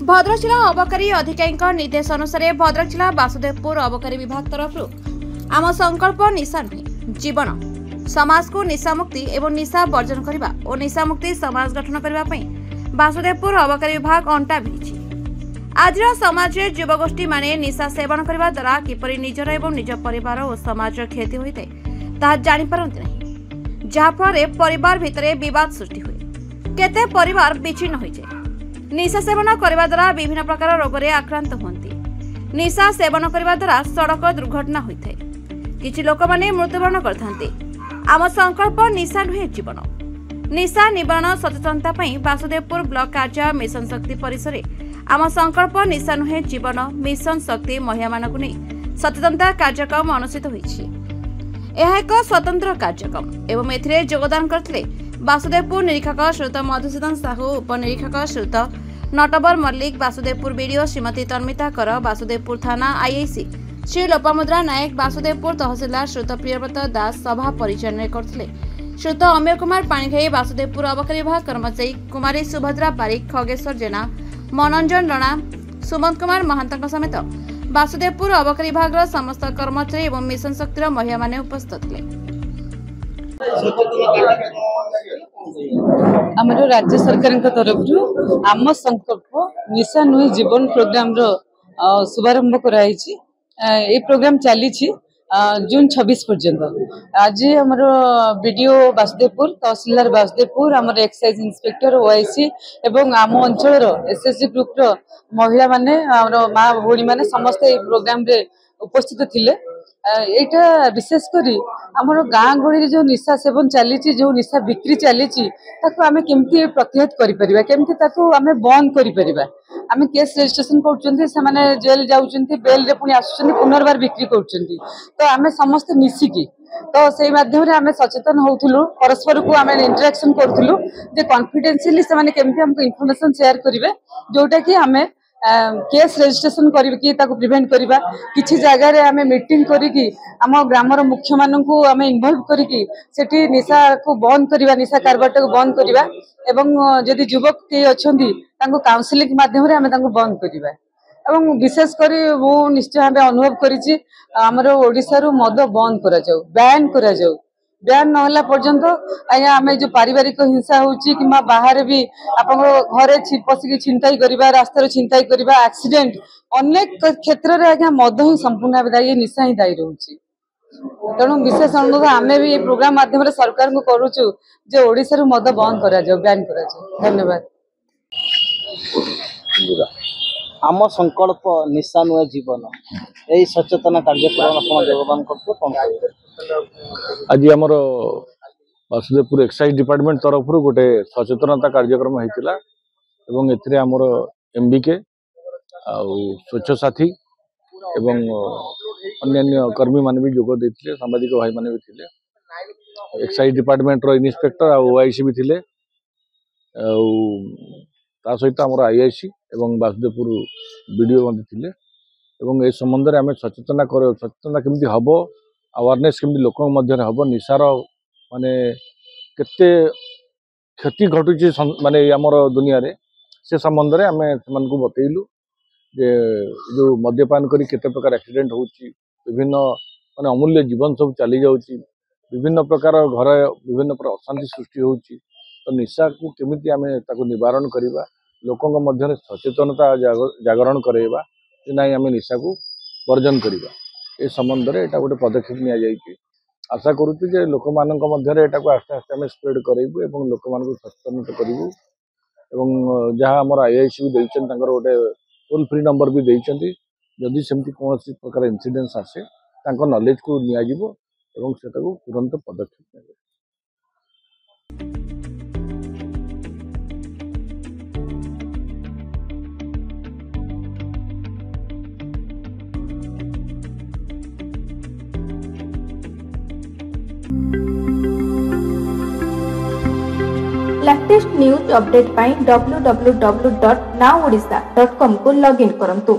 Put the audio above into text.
भद्रक जिला अबकारी अधिकारी निर्देश अनुसार भद्रक जिला वासुदेवपुर अबकारी विभाग तरफ आम संकल्प निशा नुहे जीवन समाज को निशामुक्ति एवं निशा वर्जन करने और निशामुक्ति समाज गठन करने वासुदेवपुर अबकारी विभाग अंटा भिड़ी। आज समाज युवगोष्ठी माने निशा सेवन करने द्वारा किपरि निजर एवं निज परिवार और समाज क्षति होता है ताहा जानि पारंती नहीं, जहाँफल परिवार भितर विवाद सृष्टि हुए, केते परिवार विच्छिन्न हो जाए। निशा सेवन करने द्वारा विभिन्न प्रकार रोग रे आक्रांत होती। निशा सेवन करने द्वारा सड़क दुर्घटना होता है, किछि लोक माने मृत्युवरण करथांती। आम संकल्प निशा नुहे जीवन निशा निवारण सचेतनता वासुदेवपुर ब्लॉक कार्य मिशन शक्ति परिसर आम संकल्प निशा नुहे जीवन मिशन शक्ति महिला मानक नहीं सचेतनता कार्यक्रम अनुष्ठित होइछि। यह एक स्वतंत्र कार्यक्रम एवं एथिरे योगदान करथिले वासुदेवपुर निरीक्षक श्रीयुत मधुसूदन साहू, उपनिरीक्षक श्रीयुत नटवर मल्लिक, वासुदेवपुर बीडीओ श्रीमती तन्मिता कर, वासुदेवपुर थाना आईआईसी श्री लोपामुद्रा नायक, वासुदेवपुर तहसीलदार श्रीयुत प्रियव्रत दास सभा परिचालन करथिले श्रीयुत अमेय कुमार पाणिग्राही, वासुदेवपुर अबकारी विभाग कर्मचारी कुमारी सुभद्रा बारिक, खगेश्वर जेना, मनोरंजन रणा, सुमंत कुमार महांत समेत वासुदेवपुर अबकारी विभाग समस्त कर्मचारी एवं मिशन शक्तिर महिला माने उपस्थित थे। आमर राज्य सरकार तरफ आम संकल्प निशा नुहे जीवन प्रोग्राम शुभारंभ कराई। प्रोग्राम चली जून 26 पर्यंत। आज आमर बीडीओ वासुदेवपुर, तहसीलदार वासुदेवपुर, आमर एक्साइज इंस्पेक्टर ओआईसी एवं आम अंचल एसएसजी ग्रुप महिला माने माँ भौणी माने समस्त प्रोग्राम रे उपस्थित थिले। एटा विशेषकर आमर गाँ गहली जो निशा सेवन चली, जो निशा बिक्री चली, आमे केमती प्रतिहत करिपरिबा, केमती ताकू आमे बंद करिपरिबा। आमे केस रजिस्ट्रेशन करचंती, से माने जेल जाउचंती, बेल रे पुनी आसुचंती, पुनर्बार बिक्री करचंती। तो आमे समस्त मिसिकी तो से माध्यम रे आमे सचेतन होउथुलु, परस्पर को आमे इंटरेक्शन करथुलु जे कॉन्फिडेंशियली से माने केमती हमको इन्फॉर्मेशन शेयर करिवे, जोटा कि आमे केस रजिस्ट्रेशन करी प्रिभेंट करवा। किछि जगह रे आमे मीटिंग करी आम ग्रामर मुख्य मानू आमे इन्वॉल्व करी सेठी निशा को बंद करवा, निशा कारबार को बंद करवा एवं जदि युवक के अच्छी काउंसिलिंग माध्यम रे आमे तांको बंद करवा। एवं विशेष करी मु निश्चय भाव अनुभव करी आमर ओडिसा रु मद बंद करा जाऊ, बैन करा जाऊ। बैन नहला पर्यंत आया आमे जो पारिवारिक हिंसा होची कि बाहर भी आपण घरे पसिकी छिनताई करबा, रास्ता छिनताई करबा, एक्सीडेंट अनेक क्षेत्र रे आज्ञा मद ही संपूर्ण दायी, निशा ही दायी रहउची। तेणु विशेष अनुरोध आमे भी प्रोग्राम माध्यम रे सरकार को करूचु जे ओडिसा रु मद बंद करा जाऊ, बैन करा जाऊ। धन्यवाद। आम संकल्प निशा नुहे जीवन यही सचेतना कार्यक्रम योगदान करते। आज आमर वासुदेवपुर एक्साइज डिपार्टमेंट तरफ गोटे सचेतनता कार्यक्रम होता एवं एथिरे आमर एमबीके स्वच्छ साथी एवं अन्य कर्मी माने भी जोग देथिले, सामाजिक भाई माने भी थिले, एक्साइज डिपार्टमेंट रो इन्स्पेक्टर आ ओआईसी भी थिले, ता सहित आमर आईआईसी एवं वासुदेवपुर बीडीओ मते थिले। एवं ए संबंध रे आमे सचेतना केमती हबो, अवेयरनेस केमती लोक मध्य हबो, निशार माने केते क्षति घटुची माने आमर दुनिया रे से संबंध रे आमे मन को बतैलु जे जो मद्यपान करी केते प्रकार एक्सीडेंट होची, विभिन्न माने अमूल्य जीवन सब चली जाउची, विभिन्न प्रकार घर विभिन्न प्रकार अशांति सृष्टि होची। तो निशा को केमिति आमे ताको निवारण करिबा, लोकंग मध्य सचेतनता जागरण करेबा जे नाही आमे निशा को वर्जन करिबा, ए संबंध रे एटा गोटे पदक्षेप निया जायछि। आशा करूछु जे लोक मानक मध्य रे एटा को आस्ते आस्ते आमे स्प्रेड करेबु एवं लोक मान को सचेतन करिबु। एवं जहाँ आमर आईआईसी भी देइछन तांकर गोटे टोल फ्री नंबर भी देइछन्ती, जदि सेमती कोनोसी प्रकार इंसिडेंस आसे तांको नॉलेज को निया जिवो एवं सेटा को तुरंत पदक्षेप नेबे। लेटेस्ट न्यूज अपडेट पाई www.nowodisha.com को लॉगिन करंतु।